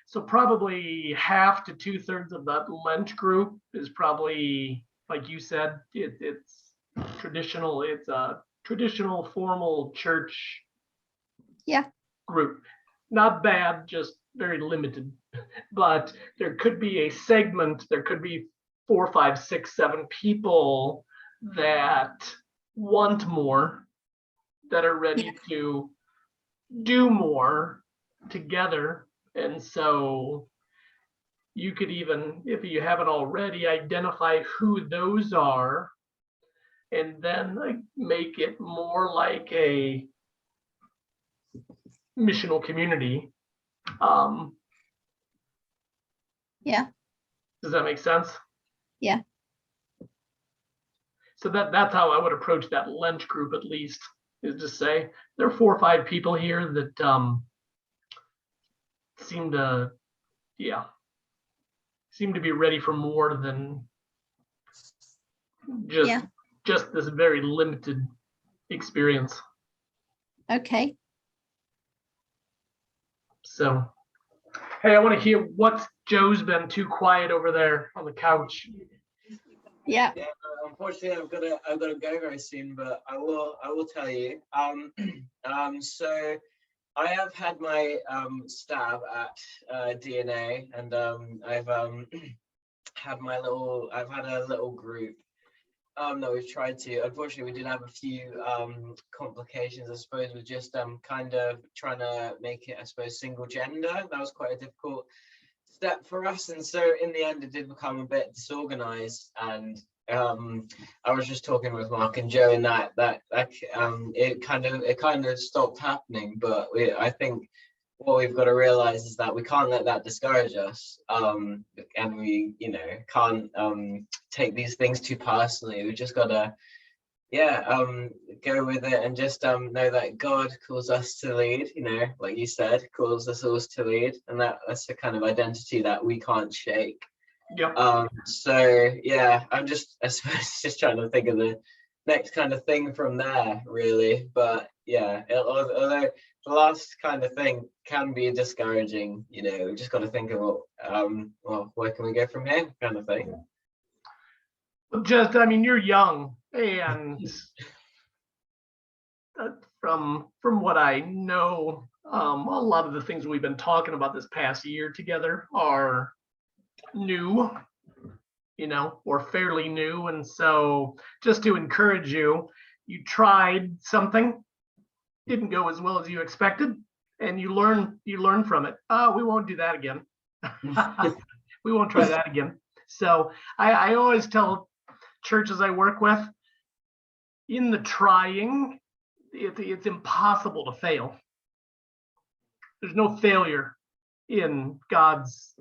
[SPEAKER 1] so probably half to 2/3 of that Lent group is probably, like you said, it's traditional. It's a traditional formal church group. Not bad, just very limited, but there could be a segment, there could be 4, 5, 6, 7 people that want more, that are ready to do more together. And so you could even, if you haven't already, identify who those are, and then like make it more like a missional community.
[SPEAKER 4] Yeah.
[SPEAKER 1] Does that make sense?
[SPEAKER 4] Yeah.
[SPEAKER 1] So that's how I would approach that Lent group, at least, is to say there are 4 or 5 people here that seem to be ready for more than just this very limited experience.
[SPEAKER 4] Okay.
[SPEAKER 1] So, hey, I want to hear what Joe's been too quiet over there on the couch.
[SPEAKER 4] Yeah.
[SPEAKER 6] Yeah, unfortunately, I've got to go very soon, but I will tell you. So I have had my stab at DNA, and I've had a little group that we've tried to. Unfortunately, we did have a few complications, I suppose, with just kind of trying to make it, I suppose, single gender. That was quite a difficult step for us, and so in the end it did become a bit disorganized. And I was just talking with Mark and Joe, and that it kind of stopped happening. But I think what we've got to realize is that we can't let that discourage us, and we can't take these things too personally. We just got to go with it, and just know that God calls us to lead, like you said, calls us all to lead, and that's the kind of identity that we can't shake.
[SPEAKER 1] Yep.
[SPEAKER 6] So yeah, I suppose just trying to think of the next kind of thing from there, really. But yeah, although the last kind of thing can be discouraging, we just got to think of where can we go from here, kind of thing.
[SPEAKER 1] Just, I mean, you're young, and from what I know, a lot of the things we've been talking about this past year together are new, or fairly new. And so just to encourage you, you tried something, didn't go as well as you expected, and you learn from it. We won't do that again. We won't try that again. So I always tell churches I work with, in the trying, it's impossible to fail. There's no failure in God's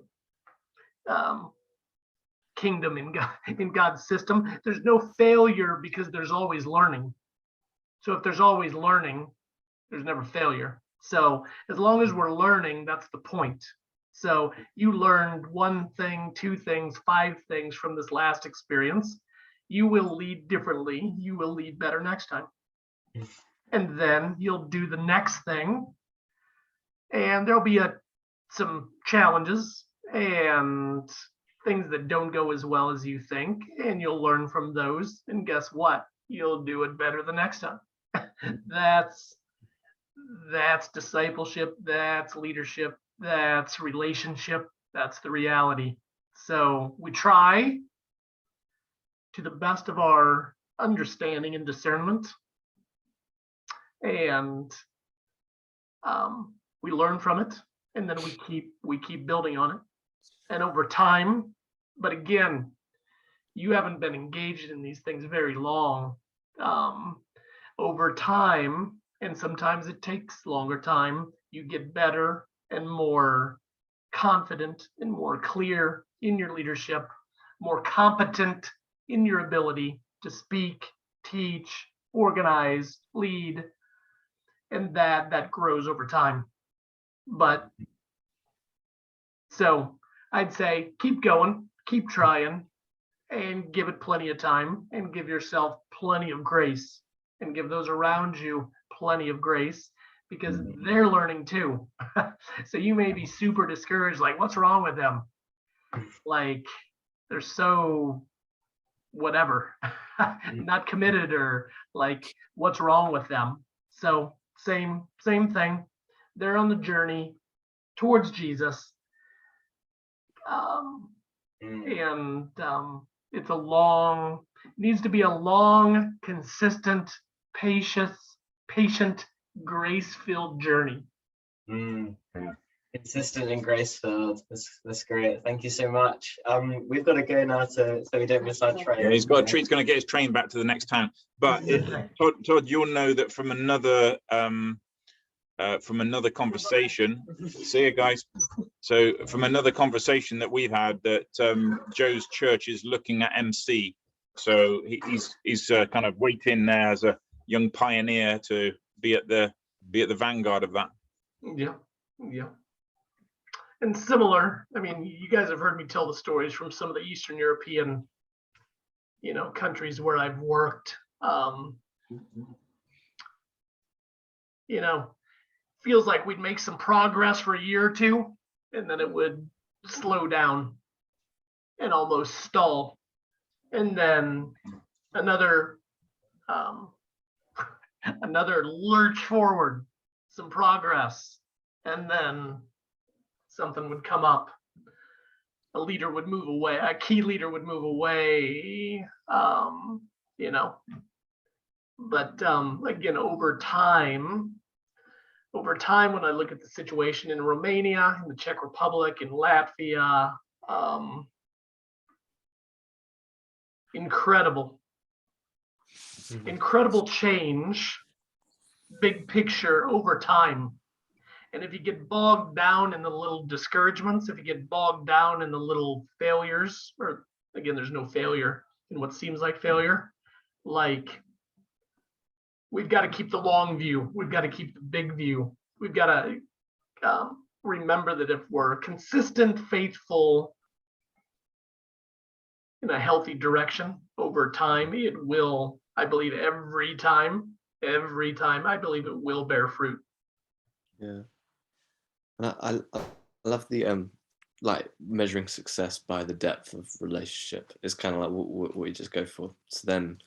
[SPEAKER 1] kingdom, in God's system. There's no failure because there's always learning. So if there's always learning, there's never failure. So as long as we're learning, that's the point. So you learned 1 thing, 2 things, 5 things from this last experience. You will lead differently. You will lead better next time. And then you'll do the next thing, and there'll be some challenges and things that don't go as well as you think, and you'll learn from those. And guess what? You'll do it better the next time. That's discipleship. That's leadership. That's relationship. That's the reality. So we try to the best of our understanding and discernment, and we learn from it, and then we keep building on it. And over time, but again, you haven't been engaged in these things very long. Over time, and sometimes it takes longer time, you get better and more confident and more clear in your leadership, more competent in your ability to speak, teach, organize, lead, and that grows over time. But so I'd say keep going, keep trying, and give it plenty of time, and give yourself plenty of grace, and give those around you plenty of grace, because they're learning too. So you may be super discouraged, like, what's wrong with them? Like, they're so whatever, not committed, or like, what's wrong with them? So same thing. They're on the journey. towards Jesus.
[SPEAKER 6] Mm.
[SPEAKER 1] And it's a long, needs to be a long, consistent, patient, grace-filled journey.
[SPEAKER 6] Mm. Consistent and grace-filled. That's great. Thank you so much. We've got to go now so we don't miss our train.
[SPEAKER 2] Yeah, he's got a treat. He's going to get his train back to the next town. But Todd, you'll know that from another conversation. See you guys. So from another conversation that we've had, that Joe's church is looking at MC. So he's kind of waiting there as a young pioneer to be at the vanguard of that.
[SPEAKER 1] Yeah. And similar, I mean, you guys have heard me tell the stories from some of the Eastern European, countries where I've worked. Feels like we'd make some progress for a year or two, and then it would slow down and almost stall. And then another lurch forward, some progress, and then something would come up. A leader would move away, a key leader would move away, But again, over time, when I look at the situation in Romania, in the Czech Republic, in Latvia, incredible change, big picture over time. And if you get bogged down in the little discouragements, if you get bogged down in the little failures, or again, there's no failure in what seems like failure, we've got to keep the long view. We've got to keep the big view. We've got to remember that if we're consistent, faithful, in a healthy direction over time, it will, I believe, every time, I believe it will bear fruit.
[SPEAKER 3] Yeah. And I love the measuring success by the depth of relationship. It's kind of like what we just go for. So then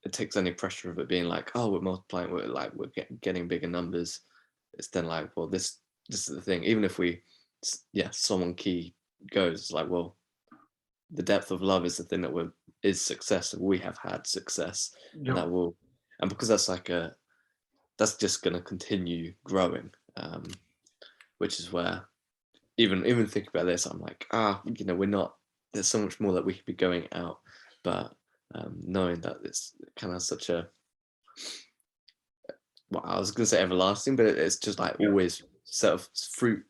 [SPEAKER 3] it takes any pressure of it being like, oh, we're multiplying, we're getting bigger numbers. It's then like, well, this is the thing. Even if someone key goes, it's like, well, the depth of love is the thing that is success. We have had success,
[SPEAKER 1] Yep.
[SPEAKER 3] And because that's that's just going to continue growing. Which is where even think about this, I'm like, we're not, there's so much more that we could be going out, but knowing that it's kind of such a, well, I was going to say everlasting, but it's just like always self-fruit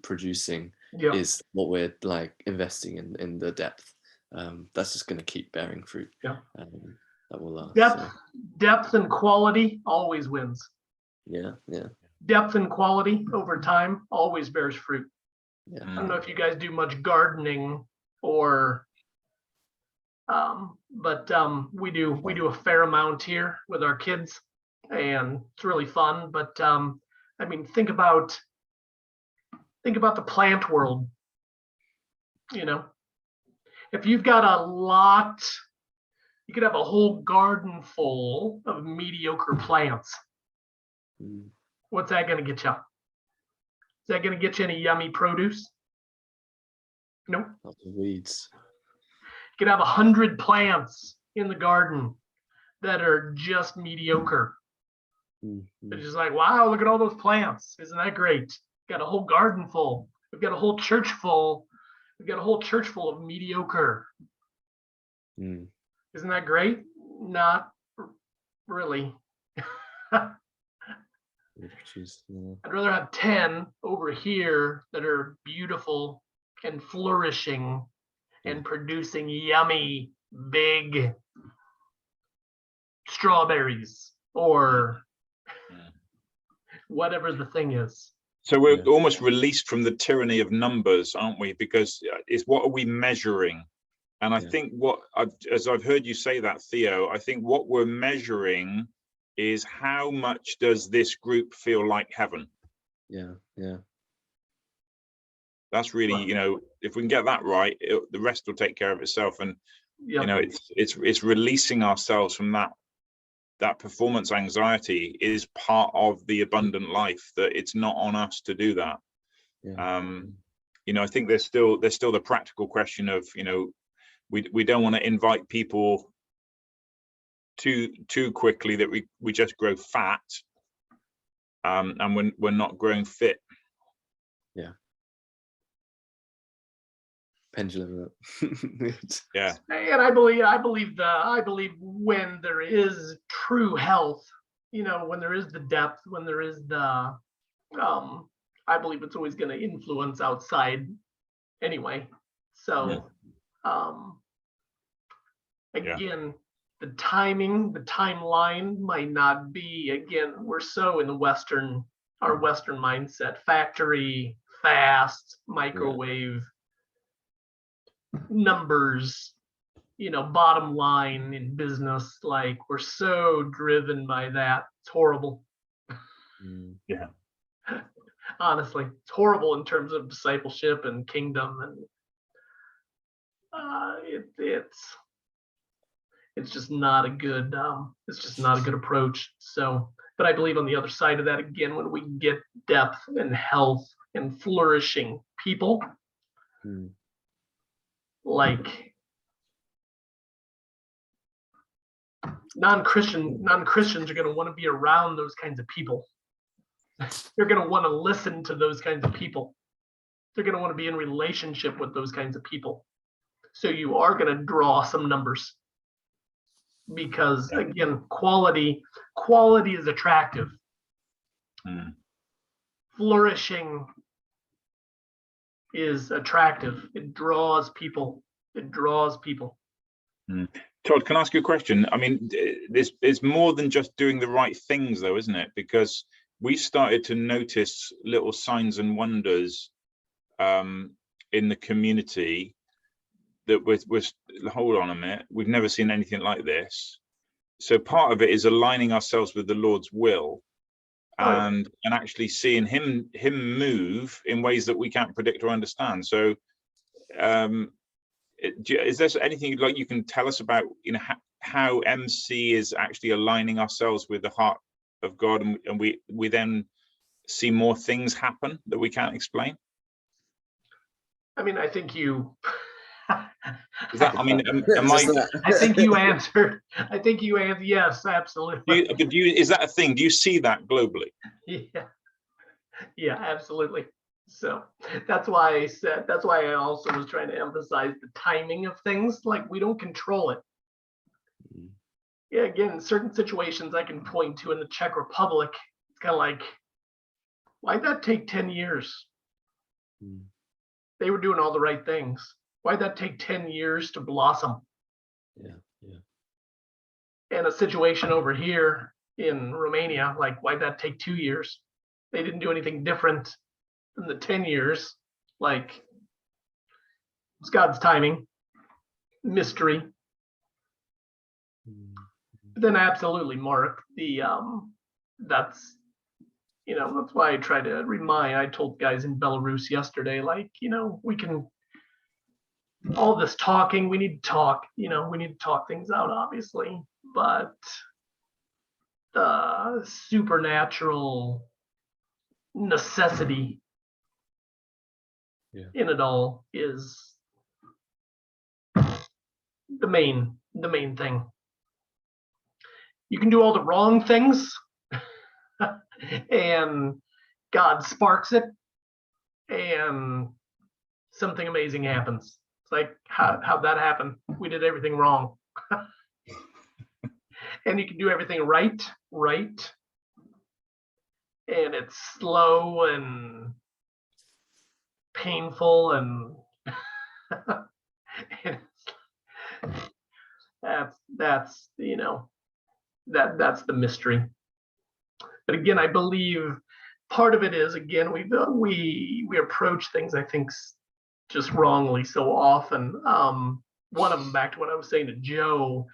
[SPEAKER 3] producing is what we're like investing in the depth. That's just going to keep bearing fruit. That will last.
[SPEAKER 1] Depth and quality always wins.
[SPEAKER 3] Yeah.
[SPEAKER 1] Depth and quality over time always bears fruit.
[SPEAKER 3] Yeah.
[SPEAKER 1] I don't know if you guys do much gardening or, but we do a fair amount here with our kids, and it's really fun. But I mean, think about the plant world. If you've got a lot, you could have a whole garden full of mediocre plants. What's that going to get you? Is that going to get you any yummy produce? Nope.
[SPEAKER 3] Lots of weeds.
[SPEAKER 1] You could have 100 plants in the garden that are just mediocre. It's just like, wow, look at all those plants. Isn't that great? Got a whole garden full. We've got a whole church full. We've got a whole church full of mediocre. Isn't that great? Not really. I'd rather have 10 over here that are beautiful and flourishing and producing yummy, big strawberries or whatever the thing is.
[SPEAKER 2] So we're almost released from the tyranny of numbers, aren't we? Because it's what are we measuring? And I think as I've heard you say that, Theo, I think what we're measuring is how much does this group feel like heaven?
[SPEAKER 3] Yeah.
[SPEAKER 2] That's really, if we can get that right, the rest will take care of itself. And it's releasing ourselves from that performance anxiety is part of the abundant life, that it's not on us to do that. You know, I think there's still the practical question of, you know, we don't want to invite people too quickly that we just grow fat, and we're not growing fit.
[SPEAKER 3] Yeah. Pendulum.
[SPEAKER 2] Yeah.
[SPEAKER 1] And I believe when there is true health, you know, when there is the depth, when there is the, I believe it's always going to influence outside anyway. So, again, the timing, the timeline might not be, again, we're so in our Western mindset, factory, fast, microwave, numbers, you know, bottom line in business. Like, we're so driven by that. It's horrible.
[SPEAKER 2] Yeah.
[SPEAKER 1] Honestly, it's horrible in terms of discipleship and kingdom, and it's just not a good approach. So, but I believe on the other side of that, again, when we get depth and health and flourishing people, like non-Christians are going to want to be around those kinds of people. They're going to want to listen to those kinds of people. They're going to want to be in relationship with those kinds of people. So you are going to draw some numbers, because again, quality is attractive. Flourishing is attractive. It draws people.
[SPEAKER 2] Todd, can I ask you a question? I mean, there's more than just doing the right things, though, isn't it? Because we started to notice little signs and wonders in the community that was hold on a minute, we've never seen anything like this. So part of it is aligning ourselves with the Lord's will, and actually seeing him move in ways that we can't predict or understand. So is there anything like you can tell us about, you know, how MC is actually aligning ourselves with the heart of God, and we then see more things happen that we can't explain?
[SPEAKER 1] I mean, I think you.
[SPEAKER 2] Is that, I mean,
[SPEAKER 1] I think you answered. Yes, absolutely.
[SPEAKER 2] Is that a thing? Do you see that globally?
[SPEAKER 1] Yeah, absolutely. So that's why I also was trying to emphasize the timing of things. Like, we don't control it. Yeah, again, certain situations I can point to in the Czech Republic, it's kind of like, why'd that take 10 years? They were doing all the right things. Why'd that take 10 years to blossom?
[SPEAKER 3] Yeah.
[SPEAKER 1] And a situation over here in Romania, like, why'd that take 2 years? They didn't do anything different than the 10 years. Like, it's God's timing, mystery. But then absolutely, Mark, that's why I try to I told guys in Belarus yesterday, like, you know, we can, all this talking, we need to talk, you know, we need to talk things out, obviously, but the supernatural necessity in it all is the main thing. You can do all the wrong things and God sparks it and something amazing happens. It's like, how'd that happen? We did everything wrong. And you can do everything right, and it's slow and painful, and that's you know, that's the mystery. But again, I believe part of it is, again, we approach things, I think, just wrongly so often. One of them, back to what I was saying to Joe,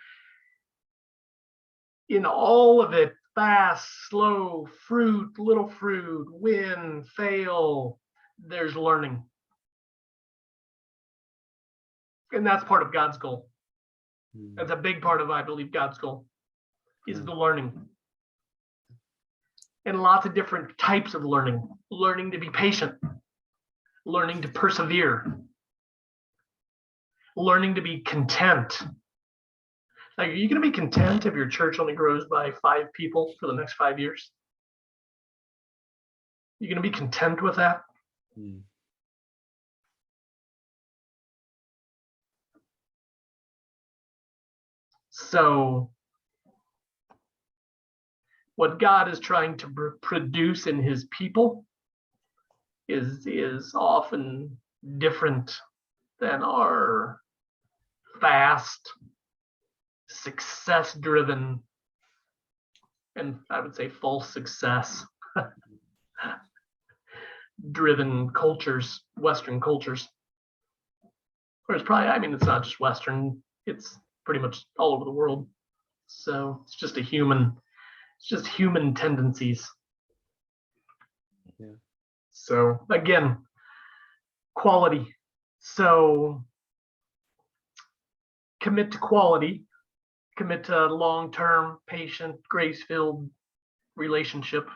[SPEAKER 1] in all of it, fast, slow, fruit, little fruit, win, fail, there's learning. And that's part of God's goal. That's a big part of, I believe, God's goal, is the learning. And lots of different types of learning to be patient, learning to persevere, learning to be content. Like, are you going to be content if your church only grows by 5 people for the next 5 years? You going to be content with that?
[SPEAKER 3] Mm.
[SPEAKER 1] So what God is trying to produce in his people is often different than our fast, success-driven, and I would say false success driven cultures, Western cultures. Or it's probably, I mean, it's not just Western, it's pretty much all over the world. So it's just human tendencies.
[SPEAKER 3] Yeah.
[SPEAKER 1] So again, quality. So commit to quality, commit to long-term, patient, grace-filled relationship.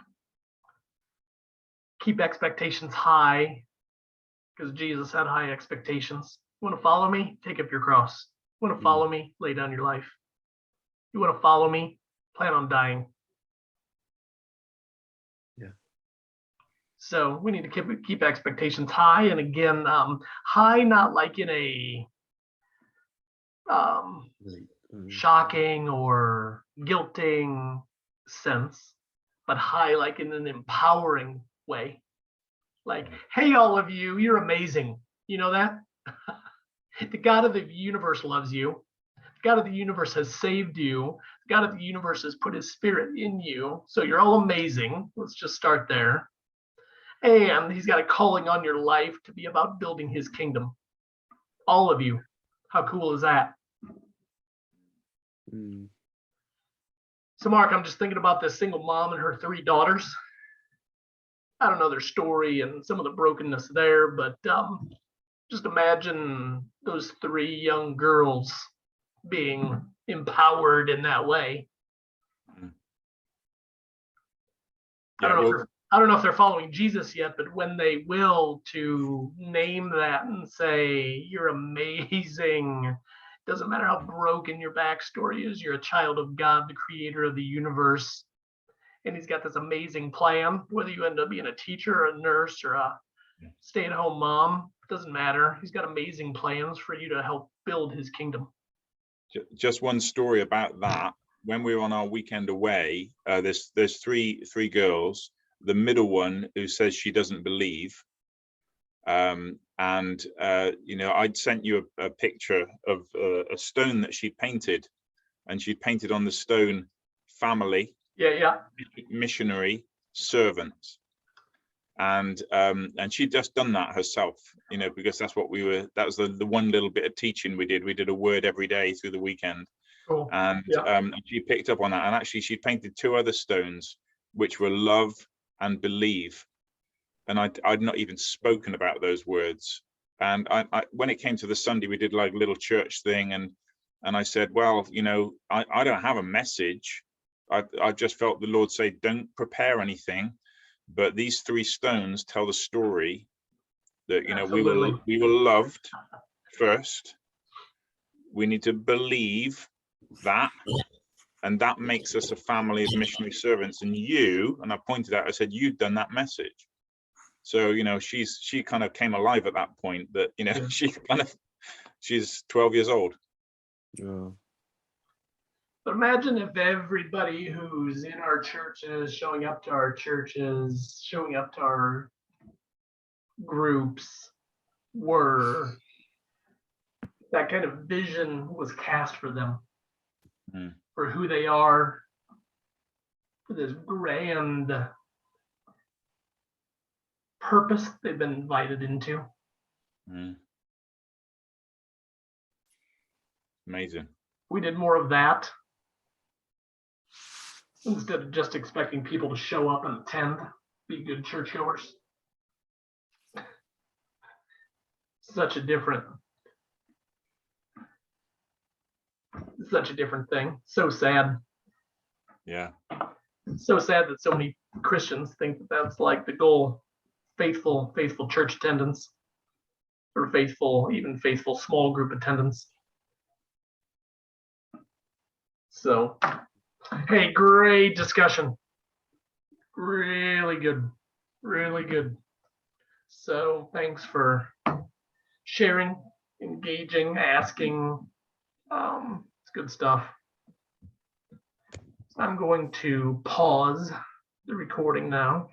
[SPEAKER 1] Keep expectations high, because Jesus had high expectations. You want to follow me? Take up your cross. You want to follow me? Lay down your life. You want to follow me? Plan on dying.
[SPEAKER 3] Yeah.
[SPEAKER 1] So we need to keep expectations high, and again, high not like in a shocking or guilting sense, but high like in an empowering way. Like, hey, all of you, you're amazing. You know that? The God of the universe loves you. The God of the universe has saved you. The God of the universe has put his spirit in you. So you're all amazing. Let's just start there. And he's got a calling on your life to be about building his kingdom. All of you. How cool is that?
[SPEAKER 3] Mm.
[SPEAKER 1] So Mark, I'm just thinking about this single mom and her 3 daughters. I don't know their story and some of the brokenness there, but just imagine those 3 young girls being empowered in that way.
[SPEAKER 2] Yeah,
[SPEAKER 1] I don't know if they're following Jesus yet, but when they will, to name that and say, you're amazing. Doesn't matter how broken your backstory is, you're a child of God, the creator of the universe. And he's got this amazing plan, whether you end up being a teacher or a nurse or a stay-at-home mom, doesn't matter. He's got amazing plans for you to help build his kingdom.
[SPEAKER 2] Just one story about that. When we were on our weekend away, there's three girls. The middle one who says she doesn't believe, and you know, I'd sent you a picture of a stone that she painted, and she painted on the stone family, missionary, servants, and she'd just done that herself, you know, because that's what that was the one little bit of teaching we did a word every day through the weekend.
[SPEAKER 1] Cool.
[SPEAKER 2] And she picked up on that, and actually she painted 2 other stones which were love and believe, and I'd not even spoken about those words. And I when it came to the Sunday, we did like a little church thing, and I said, well, you know, I don't have a message. I just felt the Lord say, don't prepare anything, but these 3 stones tell the story that, you know, we were loved first. We need to believe that, and that makes us a family of missionary servants. And I pointed out, I said, you've done that message. So, you know, she kind of came alive at that point, that, you know, she's 12 years old.
[SPEAKER 3] Yeah.
[SPEAKER 1] But imagine if everybody who's in our churches, showing up to our churches, showing up to our groups, were that kind of vision was cast for them, for who they are, for this grand purpose they've been invited into.
[SPEAKER 2] Amazing.
[SPEAKER 1] We did more of that instead of just expecting people to show up and attend, be good churchgoers. Such a different thing. So sad.
[SPEAKER 2] Yeah.
[SPEAKER 1] So sad that so many Christians think that that's like the goal. Faithful church attendance. for faithful, even faithful small group attendance. So, hey, great discussion. Really good, really good. So thanks for sharing, engaging, asking. It's good stuff. I'm going to pause the recording now.